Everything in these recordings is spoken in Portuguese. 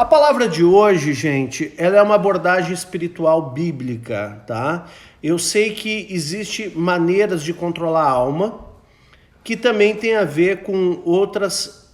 A palavra de hoje, gente, ela é uma abordagem espiritual bíblica, tá? Eu sei que existe maneiras de controlar a alma, que também tem a ver com outras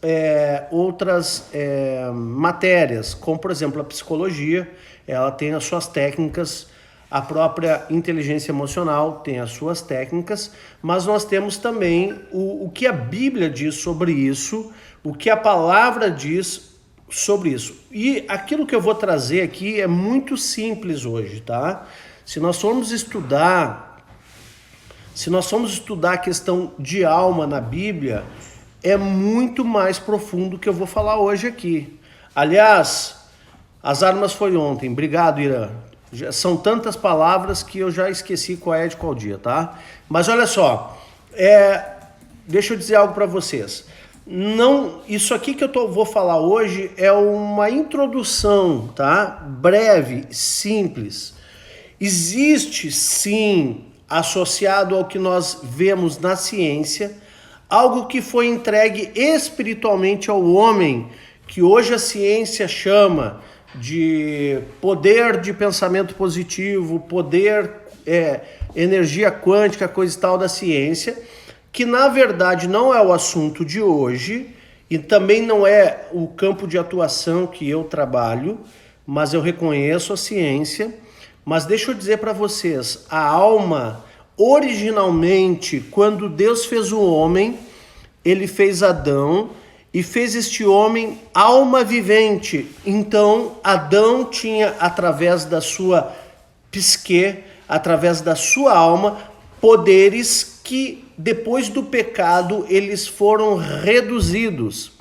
matérias, como, por exemplo, a psicologia, ela tem as suas técnicas, a própria inteligência emocional tem as suas técnicas, mas nós temos também o que a Bíblia diz sobre isso, o que a palavra diz sobre isso. E aquilo que eu vou trazer aqui é muito simples hoje, tá? Se nós formos estudar a questão de alma na Bíblia, é muito mais profundo que eu vou falar hoje aqui. Aliás, as armas foi ontem. Obrigado, Irã. São tantas palavras que eu já esqueci qual é de qual dia, tá? Mas olha só, deixa eu dizer algo para vocês. Não, isso aqui que eu vou falar hoje é uma introdução, tá? Breve, simples. Existe, sim, associado ao que nós vemos na ciência, algo que foi entregue espiritualmente ao homem, que hoje a ciência chama de poder de pensamento positivo, poder, energia quântica, coisa e tal da ciência, que na verdade não é o assunto de hoje e também não é o campo de atuação que eu trabalho, mas eu reconheço a ciência. Mas deixa eu dizer para vocês, a alma, originalmente, quando Deus fez o homem, ele fez Adão e fez este homem alma vivente. Então, Adão tinha, através da sua psique, através da sua alma, poderes que, depois do pecado, eles foram reduzidos.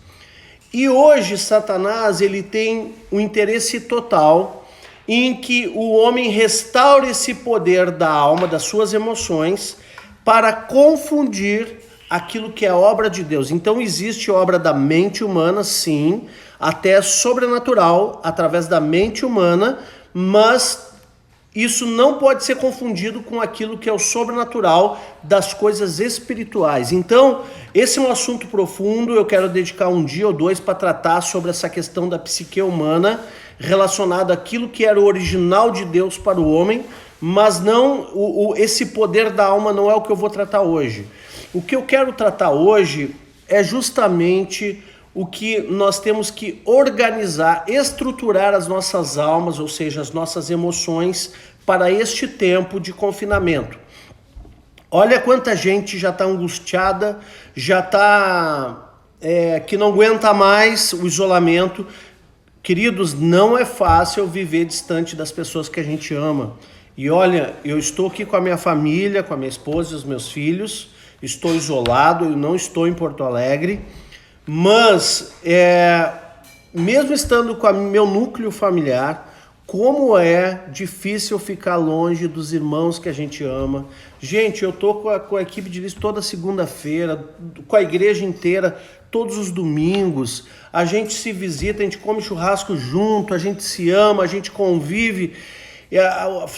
E hoje, Satanás, ele tem um interesse total em que o homem restaure esse poder da alma, das suas emoções, para confundir aquilo que é obra de Deus. Então existe obra da mente humana, sim, até sobrenatural, através da mente humana, mas isso não pode ser confundido com aquilo que é o sobrenatural das coisas espirituais. Então, esse é um assunto profundo, eu quero dedicar um dia ou dois para tratar sobre essa questão da psique humana, relacionado àquilo que era o original de Deus para o homem, mas não esse poder da alma não é o que eu vou tratar hoje. O que eu quero tratar hoje é justamente o que nós temos que organizar, estruturar as nossas almas, ou seja, as nossas emoções, para este tempo de confinamento. Olha quanta gente já está angustiada, já está que não aguenta mais o isolamento. Queridos, não é fácil viver distante das pessoas que a gente ama. E olha, eu estou aqui com a minha família, com a minha esposa e os meus filhos, estou isolado, eu não estou em Porto Alegre, mas mesmo estando com o meu núcleo familiar, como é difícil ficar longe dos irmãos que a gente ama. Gente, eu estou com a equipe de lista toda segunda-feira, com a igreja inteira, todos os domingos. A gente se visita, a gente come churrasco junto, a gente se ama, a gente convive.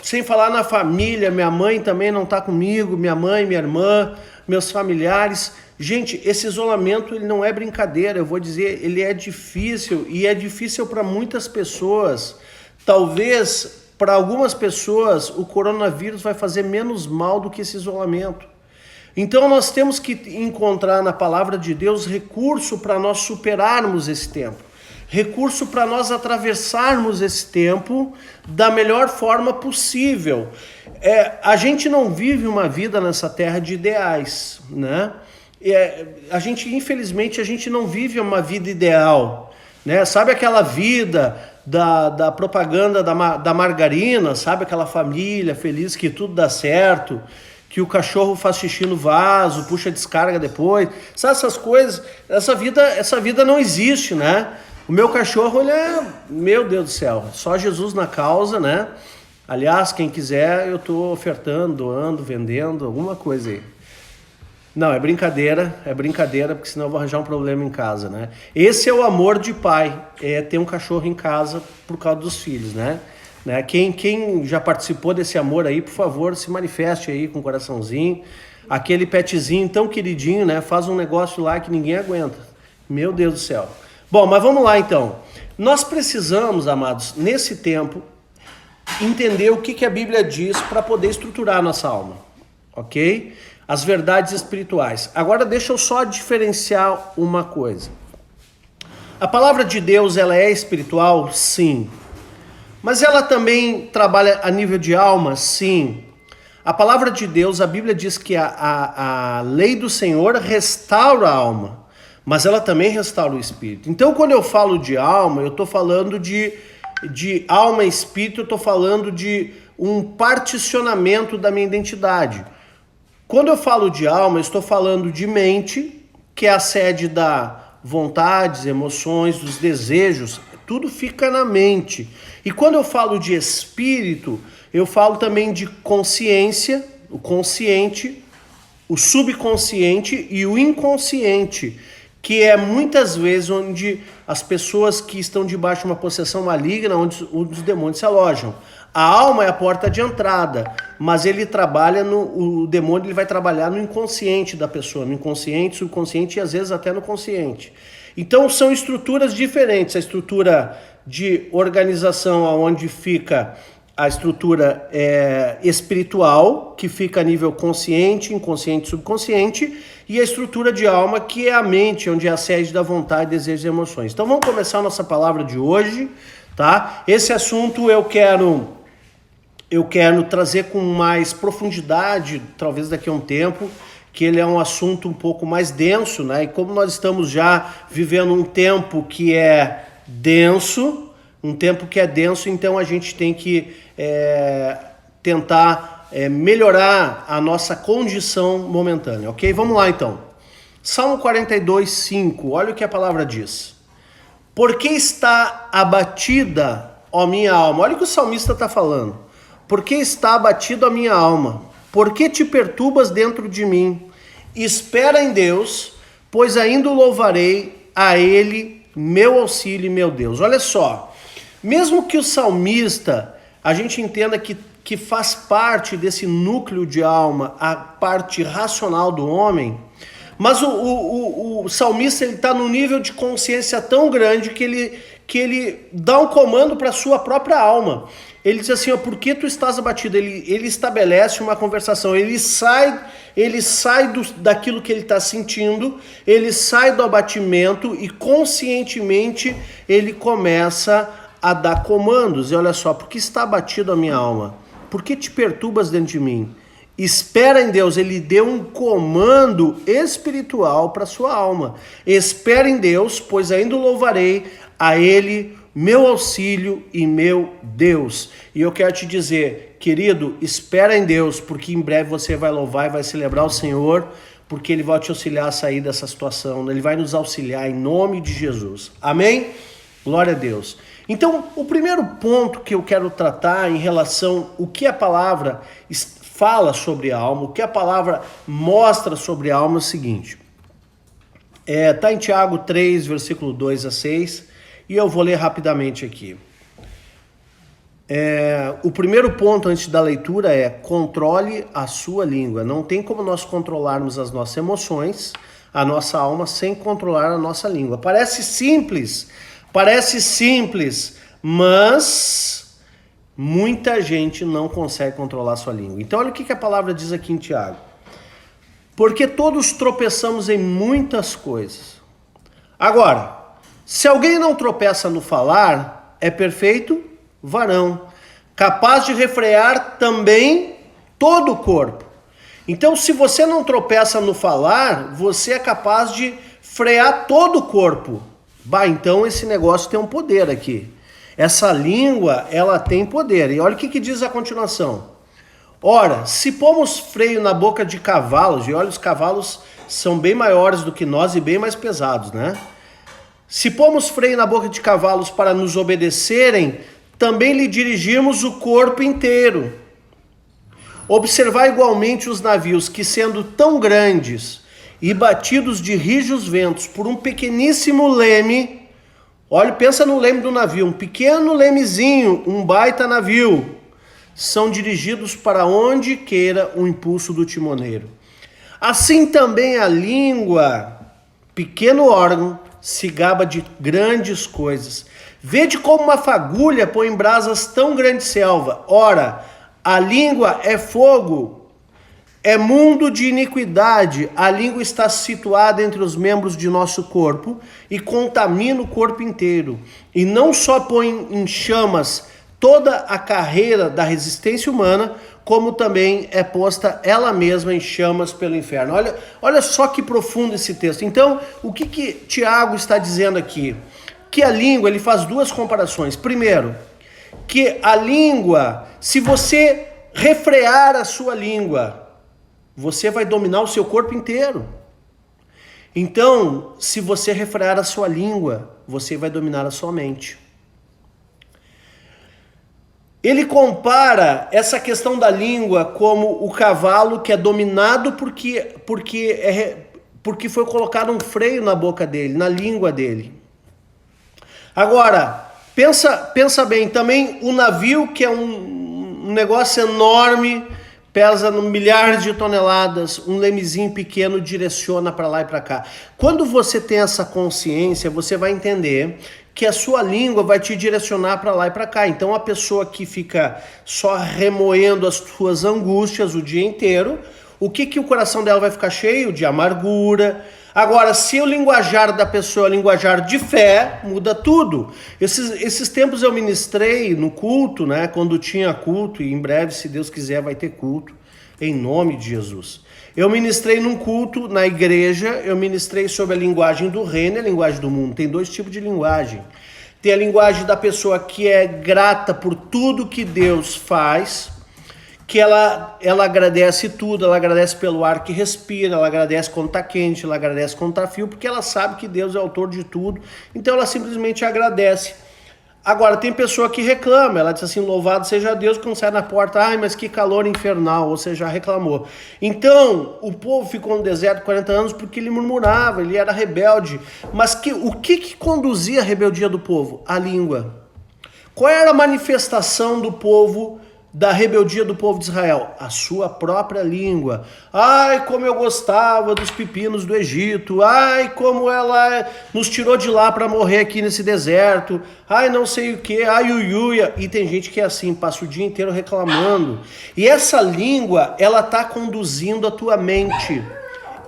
Sem falar na família, minha mãe também não está comigo, minha mãe, minha irmã, meus familiares. Gente, esse isolamento ele não é brincadeira, eu vou dizer, ele é difícil e é difícil para muitas pessoas. Talvez para algumas pessoas o coronavírus vai fazer menos mal do que esse isolamento. Então nós temos que encontrar na palavra de Deus recurso para nós superarmos esse tempo. Recurso para nós atravessarmos esse tempo da melhor forma possível. A gente não vive uma vida nessa terra de ideais, né? Infelizmente, a gente não vive uma vida ideal, né? Sabe aquela vida da propaganda da margarina, sabe? Aquela família feliz que tudo dá certo, que o cachorro faz xixi no vaso, puxa a descarga depois. Sabe essas coisas? Essa vida não existe, né? O meu cachorro, meu Deus do céu, só Jesus na causa, né? Aliás, quem quiser, eu tô ofertando, doando, vendendo, alguma coisa aí. Não, é brincadeira, porque senão eu vou arranjar um problema em casa, né? Esse é o amor de pai, ter um cachorro em casa por causa dos filhos, né? Quem já participou desse amor aí, por favor, se manifeste aí com um coraçãozinho. Aquele petzinho tão queridinho, né? Faz um negócio lá que ninguém aguenta. Meu Deus do céu. Bom, mas vamos lá então. Nós precisamos, amados, nesse tempo, entender o que a Bíblia diz para poder estruturar a nossa alma, ok? As verdades espirituais. Agora deixa eu só diferenciar uma coisa. A palavra de Deus, ela é espiritual? Sim. Mas ela também trabalha a nível de alma? Sim. A palavra de Deus, a Bíblia diz que a lei do Senhor restaura a alma, mas ela também restaura o espírito. Então, quando eu falo de alma, eu estou falando de alma e espírito, eu estou falando de um particionamento da minha identidade. Quando eu falo de alma, eu estou falando de mente, que é a sede da vontades, emoções, dos desejos, tudo fica na mente. E quando eu falo de espírito, eu falo também de consciência, o consciente, o subconsciente e o inconsciente, que é muitas vezes onde as pessoas que estão debaixo de uma possessão maligna, onde os demônios se alojam. A alma é a porta de entrada, mas ele trabalha o demônio ele vai trabalhar no inconsciente da pessoa, no inconsciente, subconsciente e às vezes até no consciente. Então são estruturas diferentes, a estrutura de organização onde fica a estrutura espiritual, que fica a nível consciente, inconsciente, subconsciente, e a estrutura de alma, que é a mente, onde é a sede da vontade, desejos e emoções. Então vamos começar a nossa palavra de hoje, tá? Esse assunto eu quero trazer com mais profundidade, talvez daqui a um tempo, que ele é um assunto um pouco mais denso, né? E como nós estamos já vivendo um tempo que é denso, então a gente tem que tentar melhorar a nossa condição momentânea, ok? Vamos lá então. Salmo 42, 5, olha o que a palavra diz. Por que está abatida, ó minha alma? Olha o que o salmista está falando. Por que está abatida a minha alma? Por que te perturbas dentro de mim? Espera em Deus, pois ainda o louvarei a Ele, meu auxílio e meu Deus. Olha só, mesmo que o salmista, a gente entenda que faz parte desse núcleo de alma, a parte racional do homem, mas o salmista está num nível de consciência tão grande que ele dá um comando para a sua própria alma. Ele diz assim, ó, por que tu estás abatido? Ele estabelece uma conversação, ele sai daquilo que ele está sentindo, ele sai do abatimento e conscientemente ele começa a dar comandos. E olha só, por que está abatido a minha alma? Por que te perturbas dentro de mim? Espera em Deus, ele deu um comando espiritual para sua alma. Espera em Deus, pois ainda o louvarei a Ele, meu auxílio e meu Deus. E eu quero te dizer, querido, espera em Deus, porque em breve você vai louvar e vai celebrar o Senhor, porque Ele vai te auxiliar a sair dessa situação, Ele vai nos auxiliar em nome de Jesus. Amém? Glória a Deus. Então, o primeiro ponto que eu quero tratar em relação ao que a palavra fala sobre a alma, o que a palavra mostra sobre a alma é o seguinte. Está em Tiago 3, versículo 2 a 6, e eu vou ler rapidamente aqui. O primeiro ponto antes da leitura é controle a sua língua. Não tem como nós controlarmos as nossas emoções, a nossa alma, sem controlar a nossa língua. Parece simples, mas muita gente não consegue controlar a sua língua. Então olha o que a palavra diz aqui em Tiago. Porque todos tropeçamos em muitas coisas. Agora, se alguém não tropeça no falar, é perfeito varão, capaz de refrear também todo o corpo. Então, se você não tropeça no falar, você é capaz de frear todo o corpo. Então esse negócio tem um poder aqui. Essa língua, ela tem poder. E olha o que diz a continuação. Ora, se pomos freio na boca de cavalos, e olha, os cavalos são bem maiores do que nós e bem mais pesados, né? Se pomos freio na boca de cavalos para nos obedecerem, também lhe dirigimos o corpo inteiro. Observar igualmente os navios que, sendo tão grandes e batidos de rijos ventos por um pequeníssimo leme, olha, pensa no leme do navio, um pequeno lemezinho, um baita navio, são dirigidos para onde queira o impulso do timoneiro. Assim também a língua, pequeno órgão, se gaba de grandes coisas. Vede como uma fagulha põe em brasas tão grande selva. Ora, a língua é fogo, é mundo de iniquidade. A língua está situada entre os membros de nosso corpo e contamina o corpo inteiro. E não só põe em chamas toda a carreira da resistência humana, como também é posta ela mesma em chamas pelo inferno. Olha só que profundo esse texto. Então, o que Tiago está dizendo aqui? Que a língua, ele faz duas comparações. Primeiro, que a língua, se você refrear a sua língua, você vai dominar o seu corpo inteiro. Então, se você refrear a sua língua, você vai dominar a sua mente. Ele compara essa questão da língua como o cavalo que é dominado porque foi colocado um freio na boca dele, na língua dele. Agora, pensa bem, também o navio, que é um negócio enorme, pesa milhares de toneladas, um lemezinho pequeno direciona para lá e para cá. Quando você tem essa consciência, você vai entender que a sua língua vai te direcionar para lá e para cá. Então a pessoa que fica só remoendo as suas angústias o dia inteiro, o que o coração dela vai ficar cheio? De amargura. Agora, se o linguajar da pessoa é linguajar de fé, muda tudo. Esses tempos eu ministrei no culto, né? Quando tinha culto, e em breve, se Deus quiser, vai ter culto, em nome de Jesus. Eu ministrei num culto na igreja, eu ministrei sobre a linguagem do reino e a linguagem do mundo. Tem dois tipos de linguagem. Tem a linguagem da pessoa que é grata por tudo que Deus faz, que ela agradece tudo, ela agradece pelo ar que respira, ela agradece quando está quente, ela agradece quando está frio, porque ela sabe que Deus é autor de tudo, então ela simplesmente agradece. Agora, tem pessoa que reclama, ela diz assim, louvado seja Deus, quando sai na porta, ai, mas que calor infernal, ou seja, já reclamou. Então, o povo ficou no deserto 40 anos porque ele murmurava, ele era rebelde. Mas o que conduzia a rebeldia do povo? A língua. Qual era a manifestação do povo, da rebeldia do povo de Israel? A sua própria língua. Ai, como eu gostava dos pepinos do Egito. Ai, como ela nos tirou de lá para morrer aqui nesse deserto. Ai, não sei o que. Ai, uiuia. E tem gente que é assim, passa o dia inteiro reclamando. E essa língua, ela está conduzindo a tua mente.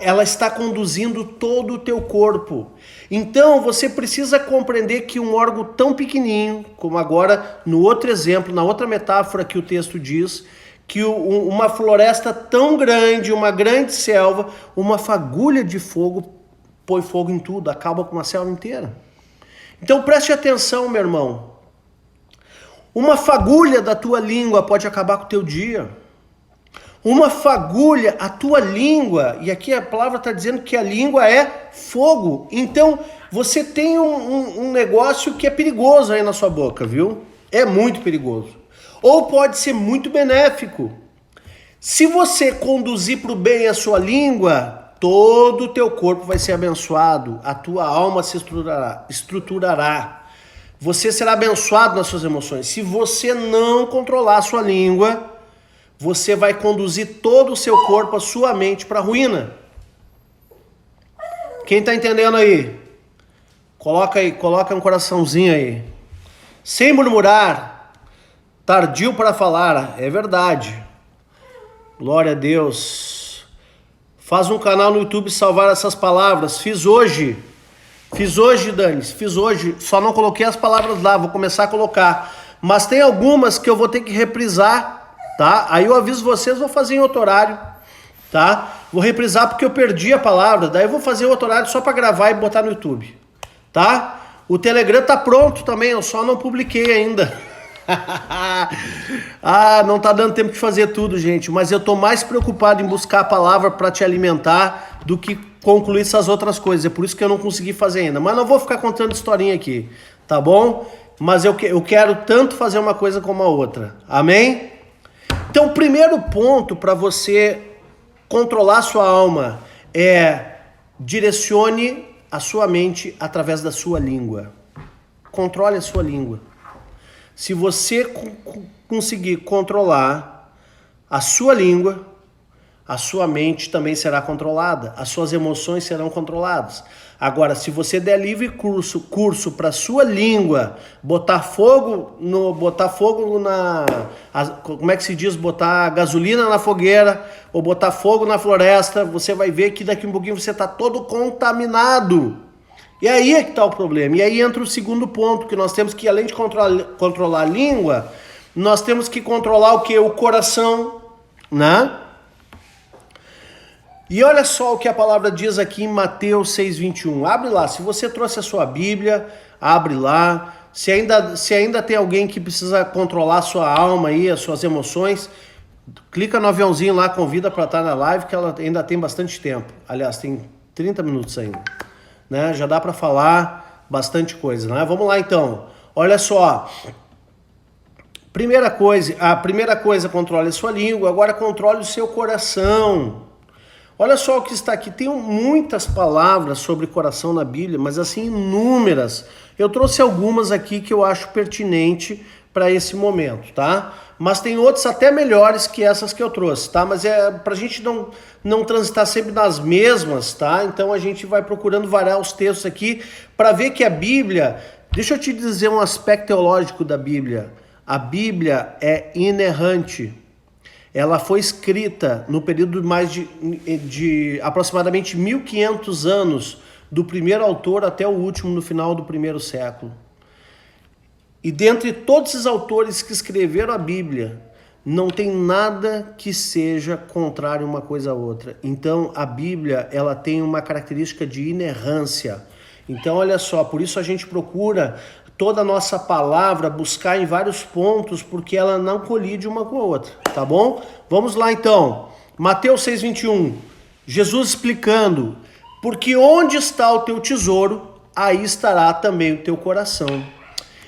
Ela está conduzindo todo o teu corpo. Então você precisa compreender que um órgão tão pequenininho, como agora no outro exemplo, na outra metáfora que o texto diz, que uma floresta tão grande, uma grande selva, uma fagulha de fogo põe fogo em tudo, acaba com uma selva inteira. Então preste atenção, meu irmão. Uma fagulha da tua língua pode acabar com o teu dia. Uma fagulha, a tua língua, e aqui a palavra está dizendo que a língua é fogo. Então, você tem um negócio que é perigoso aí na sua boca, viu? É muito perigoso. Ou pode ser muito benéfico. Se você conduzir para o bem a sua língua, todo o teu corpo vai ser abençoado, a tua alma se estruturará. Você será abençoado nas suas emoções. Se você não controlar a sua língua, você vai conduzir todo o seu corpo, a sua mente para a ruína. Quem está entendendo aí? Coloca um coraçãozinho aí. Sem murmurar, tardio para falar, é verdade. Glória a Deus. Faz um canal no YouTube salvar essas palavras. Fiz hoje, Dani, fiz hoje. Só não coloquei as palavras lá, vou começar a colocar. Mas tem algumas que eu vou ter que reprisar. Tá? Aí eu aviso vocês, vou fazer em outro horário, tá? Vou reprisar porque eu perdi a palavra, daí eu vou fazer outro horário só para gravar e botar no YouTube, tá? O Telegram tá pronto também, eu só não publiquei ainda. Ah, não tá dando tempo de fazer tudo, gente, mas eu tô mais preocupado em buscar a palavra para te alimentar do que concluir essas outras coisas, é por isso que eu não consegui fazer ainda, mas não vou ficar contando historinha aqui, tá bom? Mas eu quero tanto fazer uma coisa como a outra, amém? Então, o primeiro ponto para você controlar sua alma é direcione a sua mente através da sua língua. Controle a sua língua. Se você conseguir controlar a sua língua, a sua mente também será controlada. As suas emoções serão controladas. Agora, se você der livre curso para sua língua, botar fogo como é que se diz? Botar gasolina na fogueira ou botar fogo na floresta, você vai ver que daqui a um pouquinho você está todo contaminado. E aí é que está o problema. E aí entra o segundo ponto, que nós temos que, além de controlar a língua, nós temos que controlar o quê? O coração, né? E olha só o que a palavra diz aqui em Mateus 6,21. Abre lá, se você trouxe a sua Bíblia, abre lá. Se ainda tem alguém que precisa controlar a sua alma aí, as suas emoções, clica no aviãozinho lá, convida para estar na live, que ela ainda tem bastante tempo. Aliás, tem 30 minutos ainda, né? Já dá para falar bastante coisa, né? Vamos lá então. Olha só. A primeira coisa, controle a sua língua, agora controle o seu coração. Olha só o que está aqui, tem muitas palavras sobre coração na Bíblia, mas assim, inúmeras. Eu trouxe algumas aqui que eu acho pertinente para esse momento, tá? Mas tem outras até melhores que essas que eu trouxe, tá? Mas é para a gente não transitar sempre nas mesmas, tá? Então a gente vai procurando variar os textos aqui para ver que a Bíblia, deixa eu te dizer um aspecto teológico da Bíblia. A Bíblia é inerrante. Ela foi escrita no período de aproximadamente 1500 anos, do primeiro autor até o último, no final do primeiro século. E dentre todos esses autores que escreveram a Bíblia, não tem nada que seja contrário uma coisa a outra. Então a Bíblia, ela tem uma característica de inerrância. Então olha só, por isso a gente procura toda a nossa palavra buscar em vários pontos, porque ela não colide uma com a outra, tá bom? Vamos lá então, Mateus 6,21, Jesus explicando, porque onde está o teu tesouro, aí estará também o teu coração.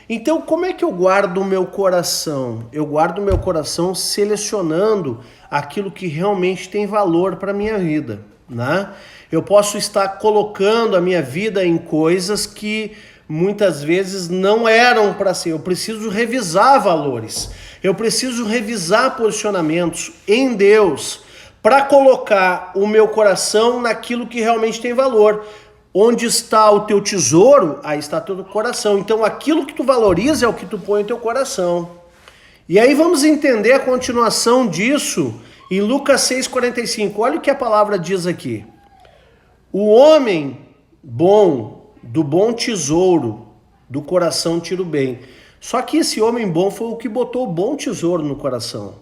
Então como é que eu guardo o meu coração? Eu guardo o meu coração selecionando aquilo que realmente tem valor para a minha vida, né? Eu posso estar colocando a minha vida em coisas que muitas vezes não eram para ser. Eu preciso revisar valores, eu preciso revisar posicionamentos em Deus para colocar o meu coração naquilo que realmente tem valor. Onde está o teu tesouro, aí está o teu coração. Então aquilo que tu valoriza é o que tu põe no teu coração. E aí vamos entender a continuação disso em Lucas 6,45. Olha o que a palavra diz aqui. O homem bom, do bom tesouro, do coração tira o bem. Só que esse homem bom foi o que botou o bom tesouro no coração.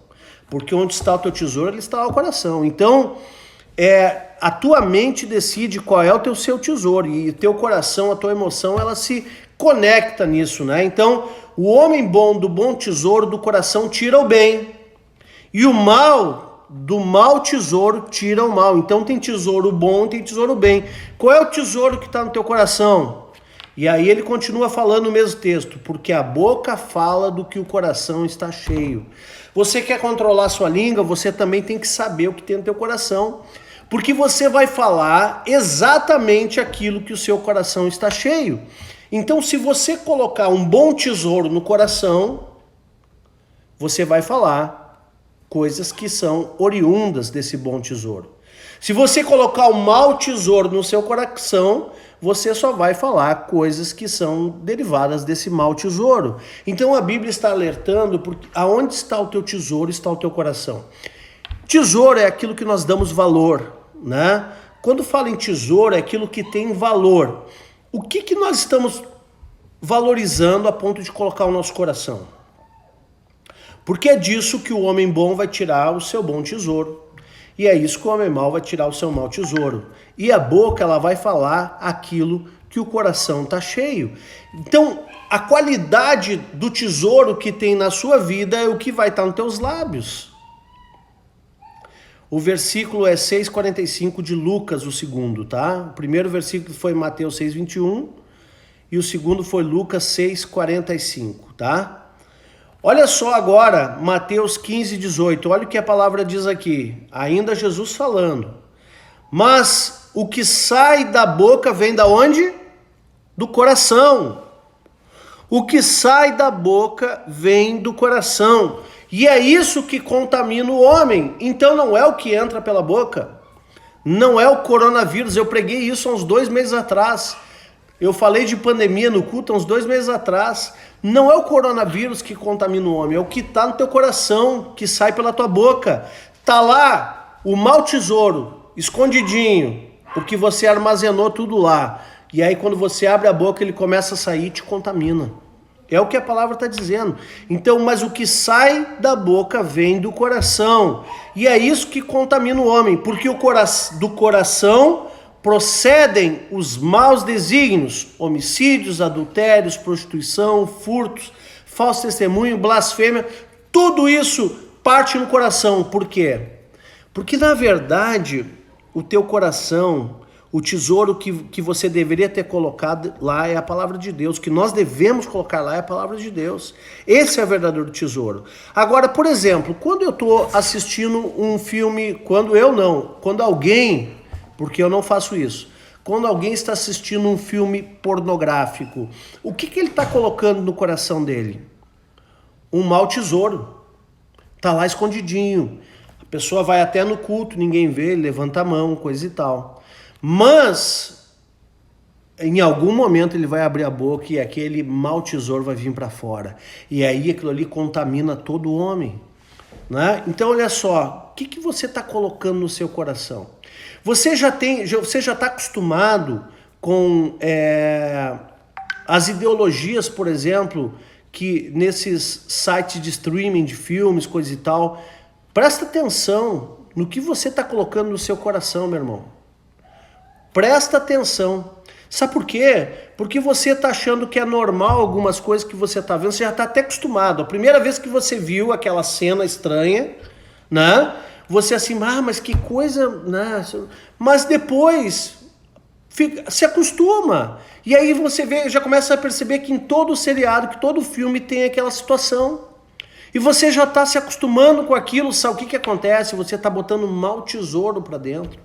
Porque onde está o teu tesouro, ele está no coração. Então, a tua mente decide qual é o seu tesouro. E o teu coração, a tua emoção, ela se conecta nisso, né? Então, o homem bom, do bom tesouro, do coração, tira o bem. E o mal, do mau tesouro, tira o mal. Então tem tesouro bom, tem tesouro bem. Qual é o tesouro que está no teu coração? E aí ele continua falando no mesmo texto, porque a boca fala do que o coração está cheio. Você quer controlar a sua língua, você também tem que saber o que tem no teu coração, porque você vai falar exatamente aquilo que o seu coração está cheio. Então se você colocar um bom tesouro no coração, você vai falar coisas que são oriundas desse bom tesouro. Se você colocar o mau tesouro no seu coração, você só vai falar coisas que são derivadas desse mau tesouro. Então a Bíblia está alertando, porque aonde está o teu tesouro, está o teu coração. Tesouro é aquilo que nós damos valor, né? Quando fala em tesouro, é aquilo que tem valor. O que nós estamos valorizando a ponto de colocar o nosso coração? Porque é disso que o homem bom vai tirar o seu bom tesouro. E é isso que o homem mau vai tirar o seu mau tesouro. E a boca, ela vai falar aquilo que o coração está cheio. Então, a qualidade do tesouro que tem na sua vida é o que vai estar nos teus lábios. O versículo é 6,45 de Lucas, o segundo, tá? O primeiro versículo foi Mateus 6,21 e o segundo foi Lucas 6,45, tá? Olha só agora, Mateus 15,18, olha o que a palavra diz aqui, ainda Jesus falando. Mas o que sai da boca vem da onde? Do coração. O que sai da boca vem do coração. E é isso que contamina o homem. Então não é o que entra pela boca, Não é o coronavírus. Eu preguei isso há uns 2 meses atrás. Eu falei de pandemia no culto há uns 2 meses atrás. Não é o coronavírus que contamina o homem, é o que está no teu coração, que sai pela tua boca. Tá lá o mau tesouro, escondidinho, porque você armazenou tudo lá. E aí quando você abre a boca, ele começa a sair e te contamina. É o que a palavra está dizendo. Então, mas o que sai da boca vem do coração. E é isso que contamina o homem, porque do coração procedem os maus desígnios, homicídios, adultérios, prostituição, furtos, falso testemunho, blasfêmia. Tudo isso parte no coração. Por quê? Porque, na verdade, o teu coração, o tesouro que você deveria ter colocado lá é a palavra de Deus. O que nós devemos colocar lá é a palavra de Deus. Esse é o verdadeiro tesouro. Agora, por exemplo, quando eu estou assistindo um filme, quando alguém, porque eu não faço isso, quando alguém está assistindo um filme pornográfico, o que ele está colocando no coração dele? Um mau tesouro. Está lá escondidinho. A pessoa vai até no culto, ninguém vê, levanta a mão, coisa e tal. Mas, em algum momento ele vai abrir a boca e aquele mau tesouro vai vir para fora. E aí aquilo ali contamina todo o homem. Né? Então, olha só, o que você está colocando no seu coração? Você já está acostumado com as ideologias, por exemplo, que nesses sites de streaming de filmes, coisa e tal. Presta atenção no que você está colocando no seu coração, meu irmão. Presta atenção. Sabe por quê? Porque você está achando que é normal algumas coisas que você está vendo, você já está até acostumado. A primeira vez que você viu aquela cena estranha, né? Você assim, mas que coisa, né? Mas depois se acostuma. E aí você já começa a perceber que em todo seriado, que todo filme tem aquela situação. E você já está se acostumando com aquilo, sabe o que acontece? Você está botando um mau tesouro para dentro.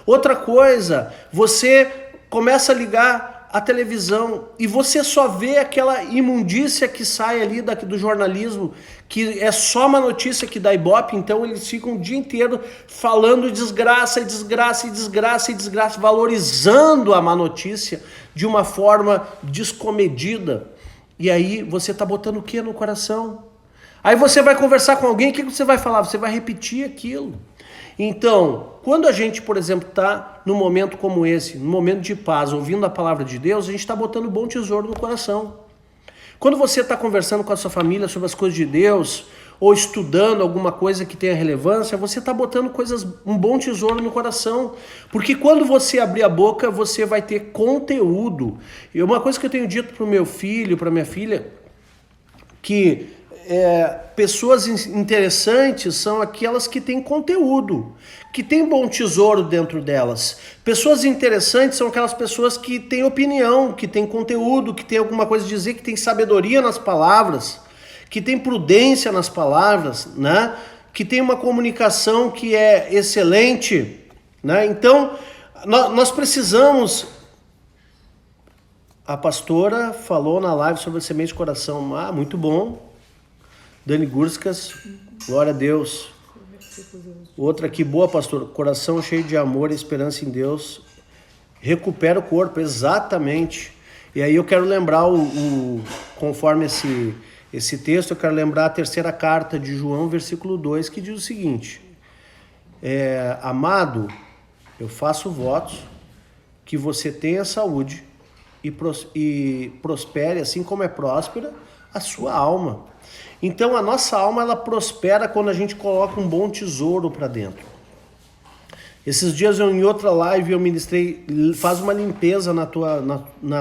Outra coisa, você começa a ligar a televisão e você só vê aquela imundícia que sai ali do jornalismo, que é só uma notícia que dá ibope, então eles ficam o dia inteiro falando desgraça, desgraça, desgraça, desgraça, valorizando a má notícia de uma forma descomedida. E aí você está botando o que no coração? Aí você vai conversar com alguém, o que você vai falar? Você vai repetir aquilo. Então, quando a gente, por exemplo, está num momento como esse, num momento de paz, ouvindo a palavra de Deus, a gente está botando bom tesouro no coração. Quando você está conversando com a sua família sobre as coisas de Deus, ou estudando alguma coisa que tenha relevância, você está botando um bom tesouro no coração. Porque quando você abrir a boca, você vai ter conteúdo. E uma coisa que eu tenho dito para o meu filho, para minha filha, que pessoas interessantes são aquelas que têm conteúdo, que têm bom tesouro dentro delas. Pessoas interessantes são aquelas pessoas que têm opinião, que têm conteúdo, que têm alguma coisa a dizer, que têm sabedoria nas palavras, que têm prudência nas palavras, né? Que têm uma comunicação que é excelente. Né? Então, nós precisamos... A pastora falou na live sobre a semente de coração. Muito bom. Dani Gurskas, glória a Deus. Outra aqui, boa, pastor. Coração cheio de amor e esperança em Deus. Recupera o corpo, exatamente. E aí eu quero lembrar, conforme esse texto, eu quero lembrar a 3ª carta de João, versículo 2, que diz o seguinte. Amado, eu faço votos que você tenha saúde e prospere, assim como é próspera, a sua alma. Então a nossa alma ela prospera quando a gente coloca um bom tesouro para dentro. Esses dias em outra live eu ministrei, faz uma limpeza na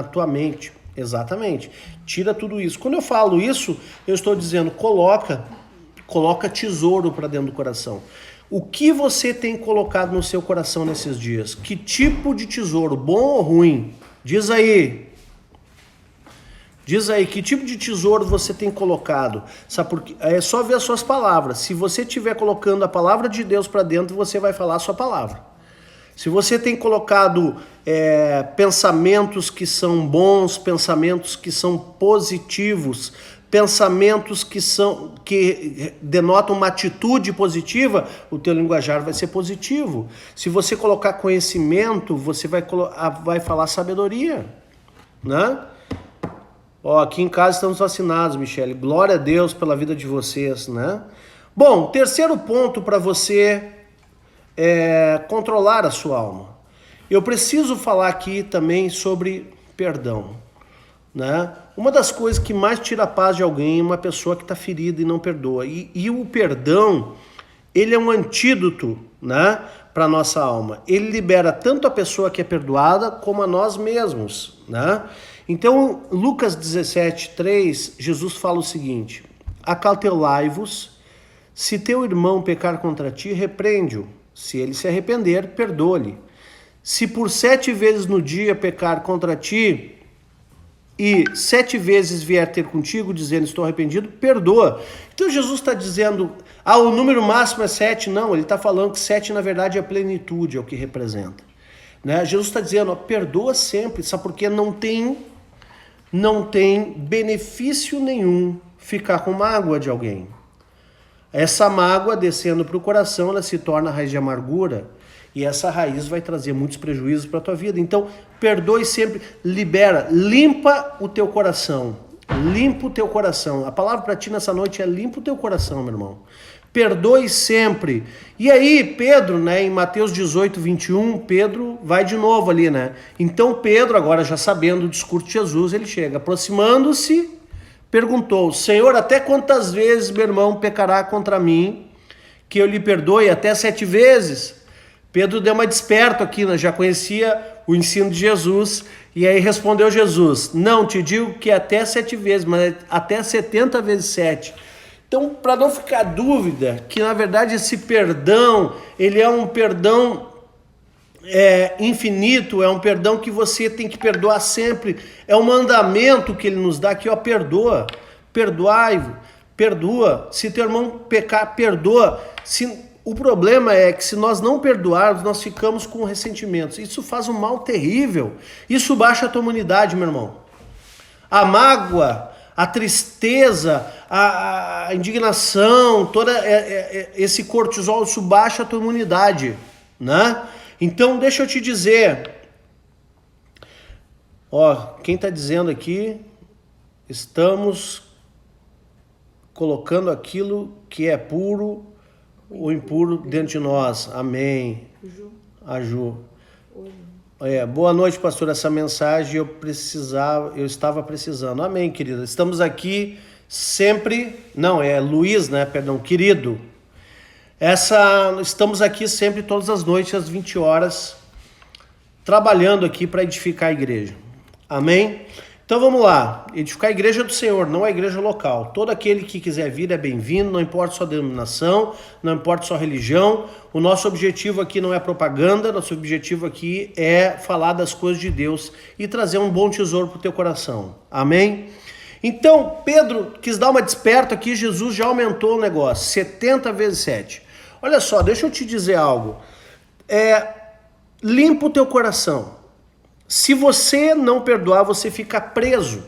tua mente. Exatamente. Tira tudo isso. Quando eu falo isso, eu estou dizendo coloca tesouro para dentro do coração. O que você tem colocado no seu coração nesses dias? Que tipo de tesouro, bom ou ruim? Diz aí, que tipo de tesouro você tem colocado? Sabe por quê? É só ver as suas palavras. Se você estiver colocando a palavra de Deus para dentro, você vai falar a sua palavra. Se você tem colocado pensamentos que são bons, pensamentos que são positivos, pensamentos que denotam uma atitude positiva, o teu linguajar vai ser positivo. Se você colocar conhecimento, você vai falar sabedoria, né? Ó, aqui em casa estamos vacinados, Michele. Glória a Deus pela vida de vocês, né? Bom, terceiro ponto para você controlar a sua alma. Eu preciso falar aqui também sobre perdão, né? Uma das coisas que mais tira a paz de alguém é uma pessoa que está ferida e não perdoa. E o perdão, ele é um antídoto, né, para a nossa alma. Ele libera tanto a pessoa que é perdoada como a nós mesmos, né? Então, Lucas 17:3, Jesus fala o seguinte: acautelai-vos, se teu irmão pecar contra ti, repreende-o. Se ele se arrepender, perdoa-lhe. Se por 7 vezes no dia pecar contra ti, e 7 vezes vier ter contigo, dizendo estou arrependido, perdoa. Então Jesus está dizendo, o número máximo é 7. Não, ele está falando que 7 na verdade é a plenitude, é o que representa, né? Jesus está dizendo, perdoa sempre. Sabe por quê? Não tem benefício nenhum ficar com mágoa de alguém. Essa mágoa descendo para o coração, ela se torna raiz de amargura. E essa raiz vai trazer muitos prejuízos para a tua vida. Então, perdoe sempre, libera, limpa o teu coração. Limpa o teu coração. A palavra para ti nessa noite é limpa o teu coração, meu irmão. Perdoe sempre. E aí, Pedro, né, em Mateus 18:21, Pedro vai de novo ali, né? Então, Pedro, agora já sabendo o discurso de Jesus, ele chega, aproximando-se, perguntou, Senhor, até quantas vezes meu irmão pecará contra mim, que eu lhe perdoe? Até 7 vezes? Pedro deu uma desperto aqui, né? Já conhecia o ensino de Jesus, e aí respondeu Jesus, não, te digo que até 7 vezes, mas até 70 vezes 7. Então, para não ficar dúvida, que na verdade esse perdão, ele é um perdão infinito, é um perdão que você tem que perdoar sempre, é um mandamento que ele nos dá aqui, perdoa, perdoai-vos, perdoa, se teu irmão pecar, perdoa. O problema é que se nós não perdoarmos, nós ficamos com ressentimentos. Isso faz um mal terrível. Isso baixa a tua imunidade, meu irmão. A mágoa, a tristeza, a indignação, todo esse cortisol, isso baixa a tua imunidade, né? Então, deixa eu te dizer. Quem está dizendo aqui, estamos colocando aquilo que é puro, o impuro dentro de nós. Amém. A Ju. Boa noite, pastor. Essa mensagem eu estava precisando. Amém, querida. Estamos aqui sempre. Não, é Luiz, né? Perdão, querido. Estamos aqui sempre, todas as noites, às 20 horas, trabalhando aqui para edificar a igreja. Amém? Então vamos lá, edificar a igreja do Senhor, não a igreja local. Todo aquele que quiser vir é bem-vindo, não importa sua denominação, não importa sua religião. O nosso objetivo aqui não é propaganda, nosso objetivo aqui é falar das coisas de Deus e trazer um bom tesouro para o teu coração. Amém? Então, Pedro quis dar uma desperta aqui, Jesus já aumentou o negócio, 70 vezes 7. Olha só, deixa eu te dizer algo. Limpa o teu coração. Se você não perdoar, você fica preso.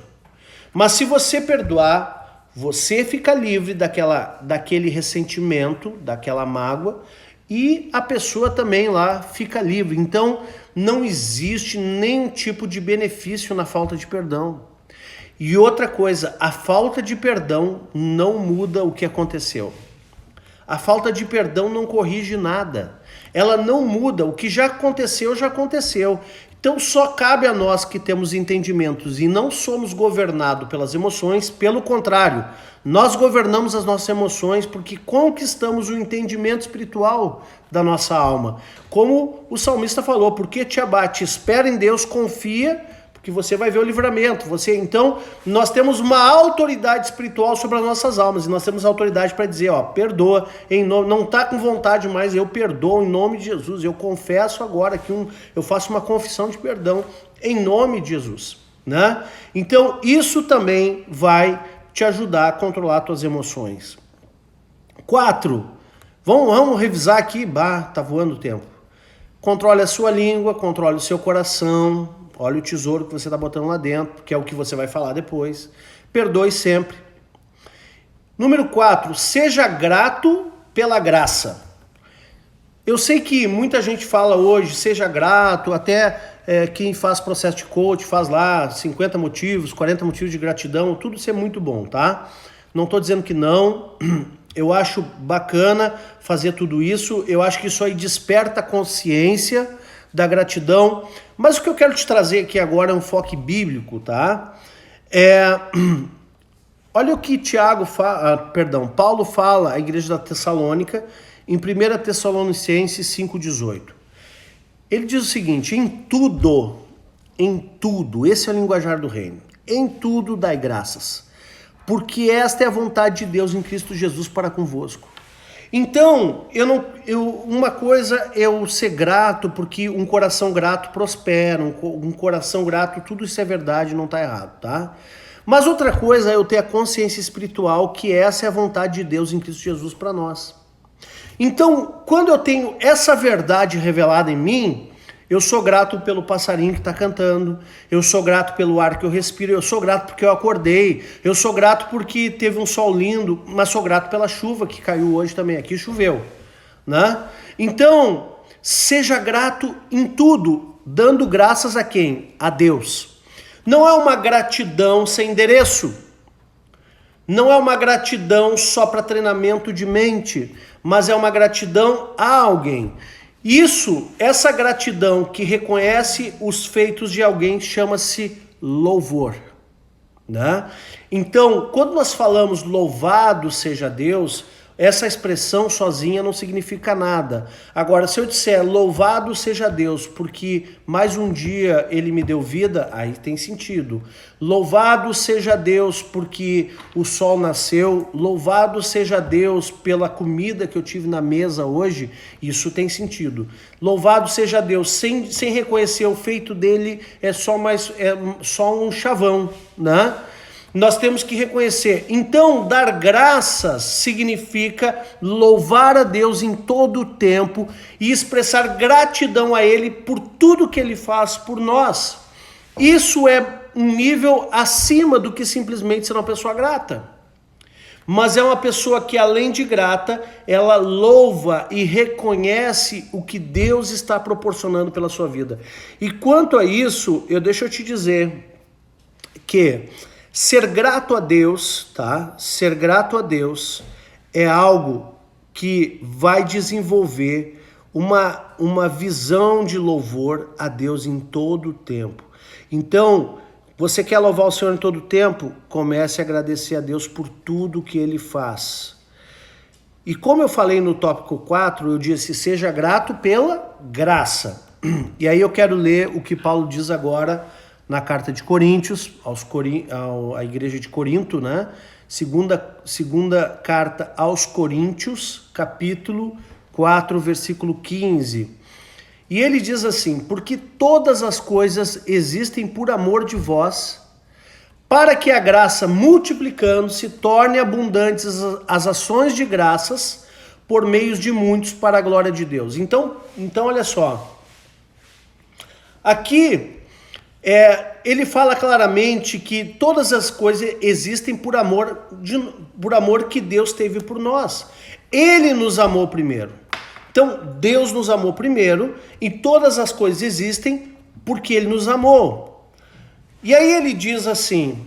Mas se você perdoar, você fica livre daquele ressentimento, daquela mágoa, e a pessoa também lá fica livre. Então, não existe nenhum tipo de benefício na falta de perdão. E outra coisa, a falta de perdão não muda o que aconteceu. A falta de perdão não corrige nada. Ela não muda. O que já aconteceu, já aconteceu. Então só cabe a nós que temos entendimentos e não somos governados pelas emoções, pelo contrário, nós governamos as nossas emoções porque conquistamos o entendimento espiritual da nossa alma. Como o salmista falou, porque te abate, espera em Deus, confia, porque você vai ver o livramento. Então, nós temos uma autoridade espiritual sobre as nossas almas, e nós temos autoridade para dizer, perdoa, não está com vontade mais, eu perdoo em nome de Jesus, eu confesso agora que eu faço uma confissão de perdão em nome de Jesus, né? Então, isso também vai te ajudar a controlar as tuas emoções. 4, vamos revisar aqui, tá voando o tempo. Controle a sua língua, controle o seu coração. Olha o tesouro que você está botando lá dentro, que é o que você vai falar depois. Perdoe sempre, Número 4, seja grato pela graça. Eu sei que muita gente fala hoje, seja grato, até quem faz processo de coach faz lá 50 motivos, 40 motivos de gratidão, tudo isso é muito bom, tá? Não estou dizendo que não, eu acho bacana fazer tudo isso, eu acho que isso aí desperta a consciência da gratidão, mas o que eu quero te trazer aqui agora é um foco bíblico, tá? Olha o que Paulo fala à igreja da Tessalônica, em 1 Tessalonicenses 5,18. Ele diz o seguinte, em tudo, esse é o linguajar do reino, em tudo dai graças, porque esta é a vontade de Deus em Cristo Jesus para convosco. Então, uma coisa é eu ser grato, porque um coração grato prospera, um coração grato, tudo isso é verdade, não está errado, tá? Mas outra coisa é eu ter a consciência espiritual que essa é a vontade de Deus em Cristo Jesus para nós. Então, quando eu tenho essa verdade revelada em mim, eu sou grato pelo passarinho que está cantando, eu sou grato pelo ar que eu respiro, eu sou grato porque eu acordei, eu sou grato porque teve um sol lindo, mas sou grato pela chuva que caiu hoje também, aqui choveu, né? Então, seja grato em tudo, dando graças a quem? A Deus. Não é uma gratidão sem endereço, não é uma gratidão só para treinamento de mente, mas é uma gratidão a alguém. Essa gratidão que reconhece os feitos de alguém chama-se louvor, né? Então, quando nós falamos louvado seja Deus, essa expressão sozinha não significa nada. Agora, se eu disser louvado seja Deus, porque mais um dia ele me deu vida, aí tem sentido. Louvado seja Deus porque o sol nasceu, louvado seja Deus pela comida que eu tive na mesa hoje, isso tem sentido. Louvado seja Deus, sem reconhecer o feito dele, é só um chavão, né? Nós temos que reconhecer. Então, dar graças significa louvar a Deus em todo o tempo e expressar gratidão a Ele por tudo que Ele faz por nós. Isso é um nível acima do que simplesmente ser uma pessoa grata. Mas é uma pessoa que, além de grata, ela louva e reconhece o que Deus está proporcionando pela sua vida. E quanto a isso, deixa eu te dizer que ser grato a Deus, tá? Ser grato a Deus é algo que vai desenvolver uma visão de louvor a Deus em todo o tempo. Então, você quer louvar o Senhor em todo o tempo? Comece a agradecer a Deus por tudo que Ele faz. E como eu falei no tópico 4, eu disse, seja grato pela graça. E aí eu quero ler o que Paulo diz agora na carta de Coríntios, à igreja de Corinto, né? Segunda carta aos Coríntios, capítulo 4, versículo 15. E ele diz assim, porque todas as coisas existem por amor de vós, para que a graça multiplicando se torne abundantes as ações de graças por meio de muitos para a glória de Deus. Então olha só, aqui ele fala claramente que todas as coisas existem por amor que Deus teve por nós. Ele nos amou primeiro. Então, Deus nos amou primeiro e todas as coisas existem porque Ele nos amou. E aí ele diz assim,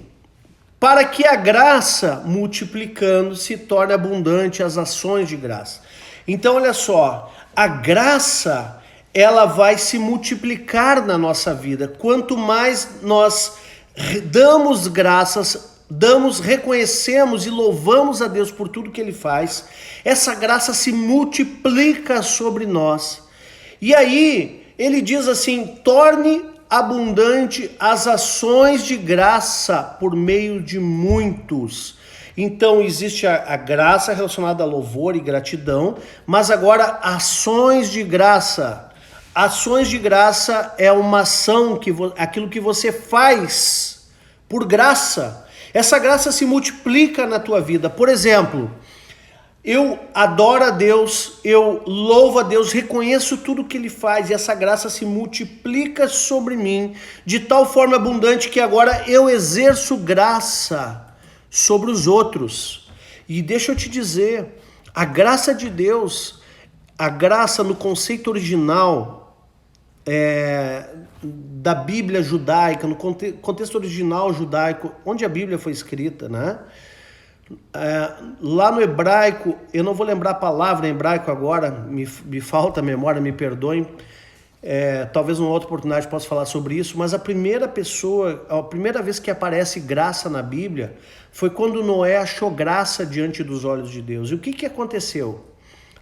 para que a graça multiplicando se torne abundante as ações de graça. Então, olha só, a graça ela vai se multiplicar na nossa vida. Quanto mais nós damos graças, reconhecemos e louvamos a Deus por tudo que Ele faz, essa graça se multiplica sobre nós. E aí, ele diz assim, torne abundante as ações de graça por meio de muitos. Então existe a graça relacionada a louvor e gratidão, mas agora ações de graça. Ações de graça é uma ação, aquilo que você faz por graça. Essa graça se multiplica na tua vida. Por exemplo, eu adoro a Deus, eu louvo a Deus, reconheço tudo que Ele faz e essa graça se multiplica sobre mim de tal forma abundante que agora eu exerço graça sobre os outros. E deixa eu te dizer, a graça de Deus, a graça no conceito original da Bíblia judaica, no contexto original judaico, onde a Bíblia foi escrita, né? Lá no hebraico, eu não vou lembrar a palavra em hebraico agora, me falta a memória, me perdoem. Talvez numa outra oportunidade possa falar sobre isso, mas a primeira vez que aparece graça na Bíblia foi quando Noé achou graça diante dos olhos de Deus. E o que aconteceu?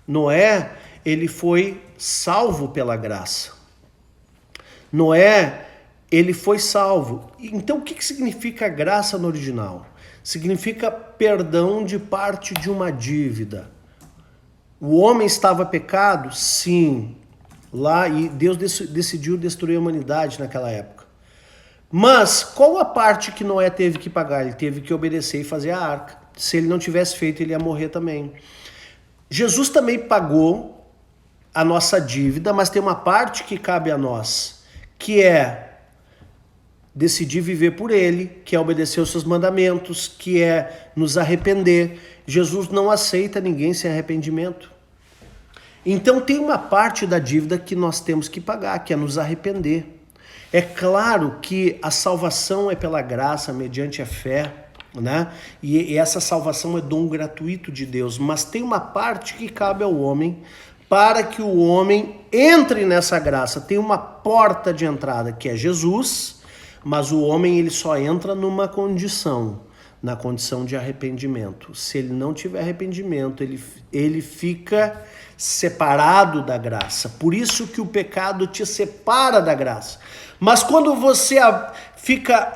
Noé, ele foi salvo pela graça. Noé, ele foi salvo. Então, o que significa graça no original? Significa perdão de parte de uma dívida. O homem estava pecado? Sim. Lá, e Deus decidiu destruir a humanidade naquela época. Mas qual a parte que Noé teve que pagar? Ele teve que obedecer e fazer a arca. Se ele não tivesse feito, ele ia morrer também. Jesus também pagou a nossa dívida, mas tem uma parte que cabe a nós, que é decidir viver por ele, que é obedecer os seus mandamentos, que é nos arrepender. Jesus não aceita ninguém sem arrependimento. Então tem uma parte da dívida que nós temos que pagar, que é nos arrepender. É claro que a salvação é pela graça, mediante a fé, né? E essa salvação é dom gratuito de Deus, mas tem uma parte que cabe ao homem para que o homem entre nessa graça. Tem uma porta de entrada que é Jesus, mas o homem ele só entra numa condição, na condição de arrependimento. Se ele não tiver arrependimento, ele fica separado da graça. Por isso que o pecado te separa da graça. Mas quando você fica...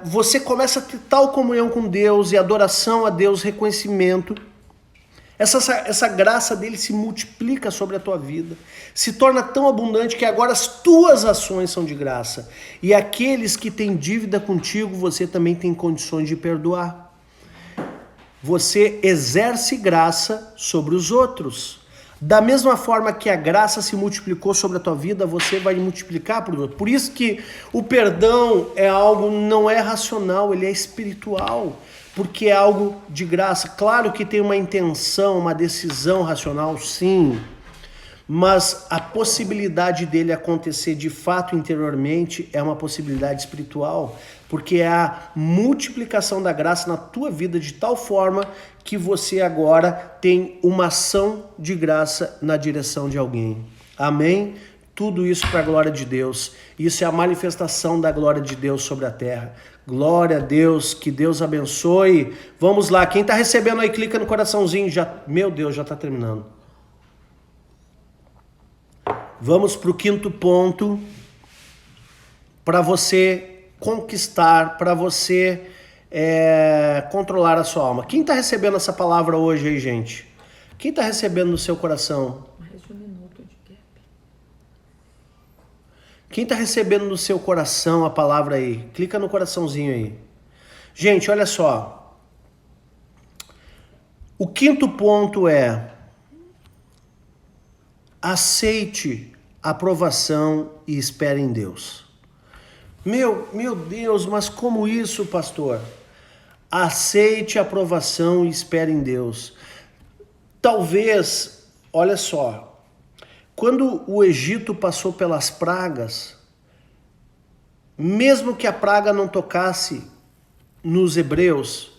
você começa a ter tal comunhão com Deus e adoração a Deus, reconhecimento, essa graça dele se multiplica sobre a tua vida, se torna tão abundante que agora as tuas ações são de graça. E aqueles que têm dívida contigo, você também tem condições de perdoar. Você exerce graça sobre os outros. Da mesma forma que a graça se multiplicou sobre a tua vida, você vai multiplicar para os outros. Por isso que o perdão é algo, não é racional, ele é espiritual. Porque é algo de graça. Claro que tem uma intenção, uma decisão racional, sim. Mas a possibilidade dele acontecer de fato interiormente é uma possibilidade espiritual. Porque é a multiplicação da graça na tua vida de tal forma que você agora tem uma ação de graça na direção de alguém. Amém? Tudo isso para a glória de Deus. Isso é a manifestação da glória de Deus sobre a terra. Glória a Deus, que Deus abençoe. Vamos lá, quem está recebendo aí, clica no coraçãozinho. Meu Deus, já está terminando. Vamos para o quinto ponto, para você conquistar, para você controlar a sua alma. Quem está recebendo essa palavra hoje aí, gente? Quem está recebendo no seu coração? Mais de 1 minuto de gap. Quem está recebendo no seu coração a palavra aí? Clica no coraçãozinho aí. Gente, olha só. O quinto ponto é: aceite a aprovação e espere em Deus. Meu Deus, mas como isso, pastor? Aceite a aprovação e espere em Deus. Talvez, olha só, quando o Egito passou pelas pragas, mesmo que a praga não tocasse nos hebreus,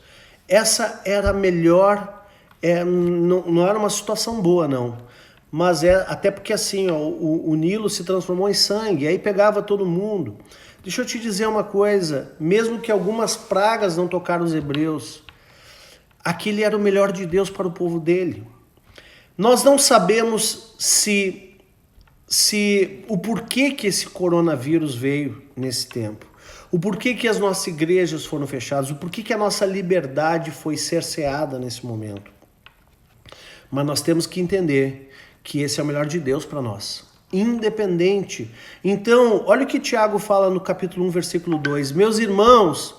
essa era a melhor, não era uma situação boa não, mas até porque assim, ó, o Nilo se transformou em sangue, aí pegava todo mundo. Deixa eu te dizer uma coisa, mesmo que algumas pragas não tocaram os hebreus, aquele era o melhor de Deus para o povo dele. Nós não sabemos se o porquê que esse coronavírus veio nesse tempo, o porquê que as nossas igrejas foram fechadas, o porquê que a nossa liberdade foi cerceada nesse momento. Mas nós temos que entender que esse é o melhor de Deus para nós, independente. Então, olha o que Tiago fala no capítulo 1, versículo 2. Meus irmãos,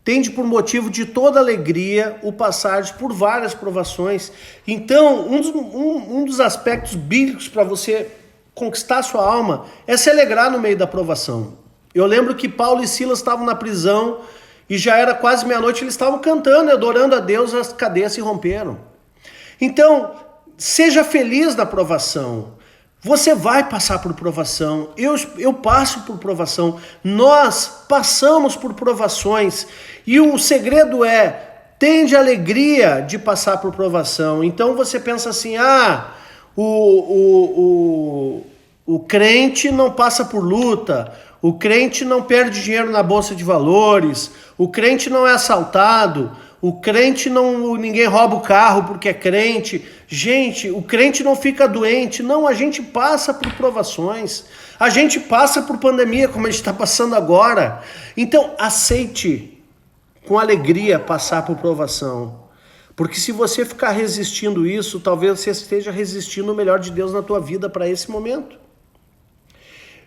tende por motivo de toda alegria o passar por várias provações. Então, um dos aspectos bíblicos para você conquistar a sua alma é se alegrar no meio da provação. Eu lembro que Paulo e Silas estavam na prisão e já era quase meia-noite, eles estavam cantando e adorando a Deus, as cadeias se romperam. Então, seja feliz na provação. Você vai passar por provação, eu passo por provação, nós passamos por provações, e o segredo é, tende alegria de passar por provação. Então você pensa assim, o crente não passa por luta, o crente não perde dinheiro na bolsa de valores, o crente não é assaltado, o crente não, ninguém rouba o carro porque é crente. Gente, o crente não fica doente. Não, a gente passa por provações. A gente passa por pandemia, como a gente está passando agora. Então, aceite com alegria passar por provação. Porque se você ficar resistindo isso, talvez você esteja resistindo o melhor de Deus na tua vida para esse momento.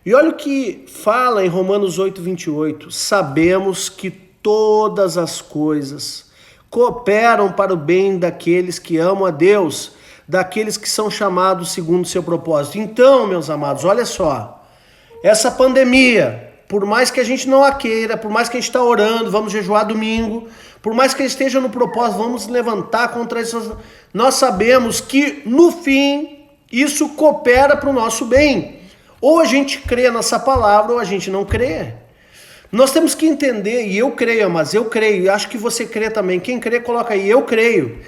E olha o que fala em Romanos 8:28. Sabemos que todas as coisas cooperam para o bem daqueles que amam a Deus, daqueles que são chamados segundo o seu propósito. Então, meus amados, olha só, essa pandemia, por mais que a gente não a queira, por mais que a gente está orando, vamos jejuar domingo, por mais que esteja no propósito, vamos levantar contra isso, nós sabemos que, no fim, isso coopera para o nosso bem. Ou a gente crê nessa palavra, ou a gente não crê. Nós temos que entender, e eu creio, mas eu creio, e acho que você crê também. Quem crê, coloca aí, eu creio.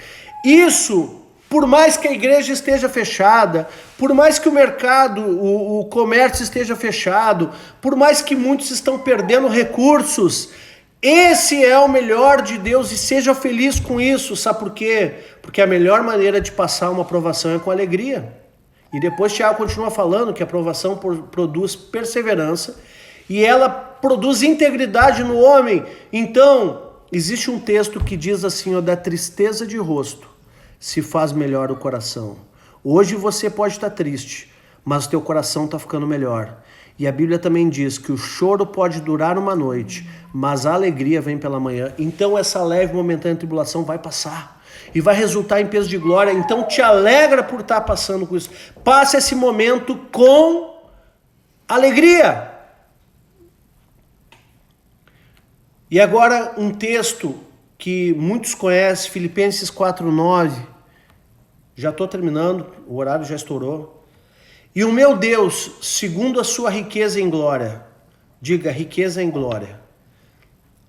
Isso, por mais que a igreja esteja fechada, por mais que o mercado, o comércio esteja fechado, por mais que muitos estão perdendo recursos, esse é o melhor de Deus e seja feliz com isso. Sabe por quê? Porque a melhor maneira de passar uma provação é com alegria. E depois Tiago continua falando que a provação produz perseverança, e ela produz integridade no homem. Então, existe um texto que diz assim, da tristeza de rosto se faz melhor o coração. Hoje você pode estar triste, mas o teu coração está ficando melhor. E a Bíblia também diz que o choro pode durar uma noite, mas a alegria vem pela manhã. Então essa leve momentânea tribulação vai passar e vai resultar em peso de glória. Então te alegra por estar passando com isso. Passe esse momento com alegria. E agora um texto que muitos conhecem, Filipenses 4:9. Já estou terminando, o horário já estourou. E o meu Deus, segundo a sua riqueza em glória, diga riqueza em glória.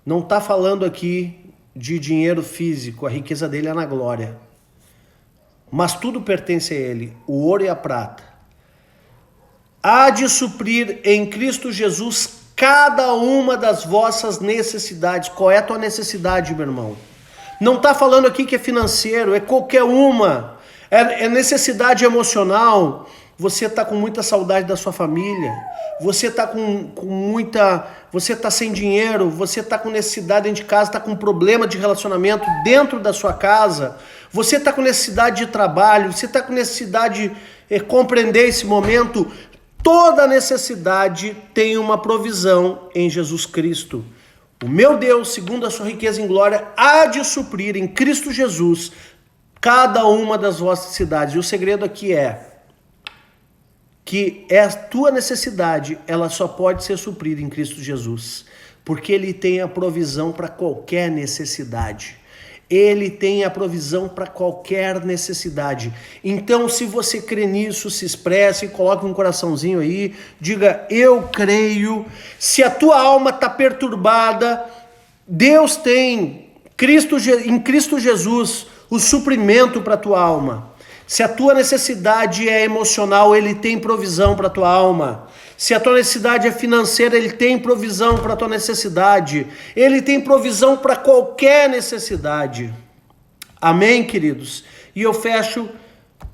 Não está falando aqui de dinheiro físico, a riqueza dele é na glória. Mas tudo pertence a ele, o ouro e a prata. Há de suprir em Cristo Jesus cada uma das vossas necessidades. Qual é a tua necessidade, meu irmão? Não está falando aqui que é financeiro, é qualquer uma. É necessidade emocional. Você está com muita saudade da sua família. Você está você está sem dinheiro. Você está com necessidade dentro de casa, está com problema de relacionamento dentro da sua casa. Você está com necessidade de trabalho. Você está com necessidade de compreender esse momento. Toda necessidade tem uma provisão em Jesus Cristo. O meu Deus, segundo a sua riqueza em glória, há de suprir em Cristo Jesus cada uma das vossas necessidades. E o segredo aqui é que a tua necessidade, ela só pode ser suprida em Cristo Jesus, porque Ele tem a provisão para qualquer necessidade. Ele tem a provisão para qualquer necessidade. Então, se você crê nisso, se expresse, coloque um coraçãozinho aí, diga, eu creio. Se a tua alma está perturbada, Deus tem em Cristo Jesus o suprimento para a tua alma. Se a tua necessidade é emocional, Ele tem provisão para a tua alma. Se a tua necessidade é financeira, Ele tem provisão para a tua necessidade. Ele tem provisão para qualquer necessidade. Amém, queridos? E eu fecho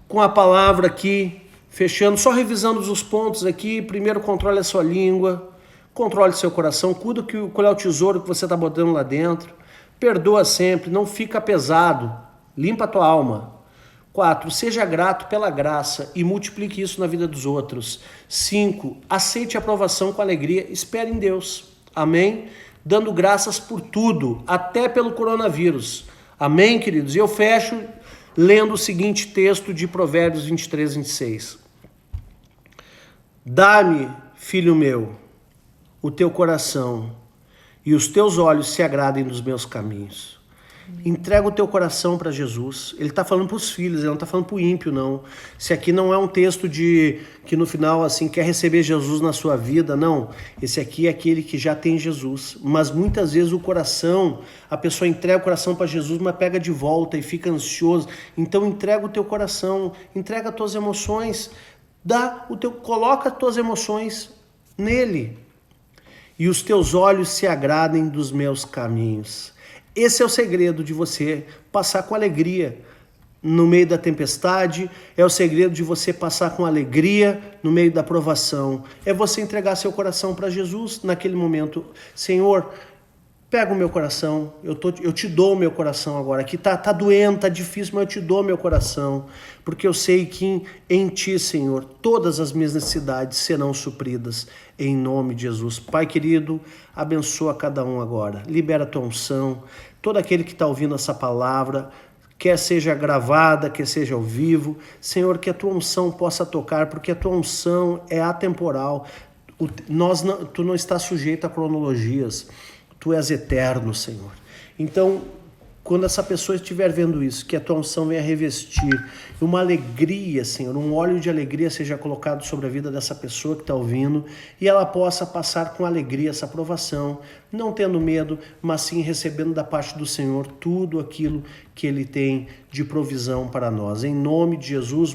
com a palavra aqui, fechando, só revisando os pontos aqui. Primeiro, controle a sua língua, controle seu coração, cuida qual é o tesouro que você está botando lá dentro. Perdoa sempre, não fica pesado, limpa a tua alma. 4. Seja grato pela graça e multiplique isso na vida dos outros. 5. Aceite a aprovação com alegria. Espere em Deus. Amém? Dando graças por tudo, até pelo coronavírus. Amém, queridos? E eu fecho lendo o seguinte texto de Provérbios 23:26. Dá-me, filho meu, o teu coração, e os teus olhos se agradem dos meus caminhos. Entrega o teu coração para Jesus. Ele está falando para os filhos, ele não está falando para o ímpio, não. Se aqui não é um texto de que no final assim quer receber Jesus na sua vida, não. Esse aqui é aquele que já tem Jesus. Mas muitas vezes o coração, a pessoa entrega o coração para Jesus, mas pega de volta e fica ansioso. Então entrega o teu coração, entrega as tuas emoções, coloca as tuas emoções nele. E os teus olhos se agradem dos meus caminhos. Esse é o segredo de você passar com alegria no meio da tempestade, é o segredo de você passar com alegria no meio da provação. É você entregar seu coração para Jesus naquele momento. Senhor, pega o meu coração, eu te dou o meu coração agora. Aqui tá doendo, tá difícil, mas eu te dou meu coração. Porque eu sei que em ti, Senhor, todas as minhas necessidades serão supridas em nome de Jesus. Pai querido, abençoa cada um agora. Libera a tua unção. Todo aquele que está ouvindo essa palavra, quer seja gravada, quer seja ao vivo, Senhor, que a tua unção possa tocar, porque a tua unção é atemporal. Tu não estás sujeito a cronologias. Tu és eterno, Senhor. Então, quando essa pessoa estiver vendo isso, que a tua unção venha revestir, uma alegria, Senhor, um óleo de alegria seja colocado sobre a vida dessa pessoa que está ouvindo e ela possa passar com alegria essa provação, não tendo medo, mas sim recebendo da parte do Senhor tudo aquilo que Ele tem de provisão para nós. Em nome de Jesus,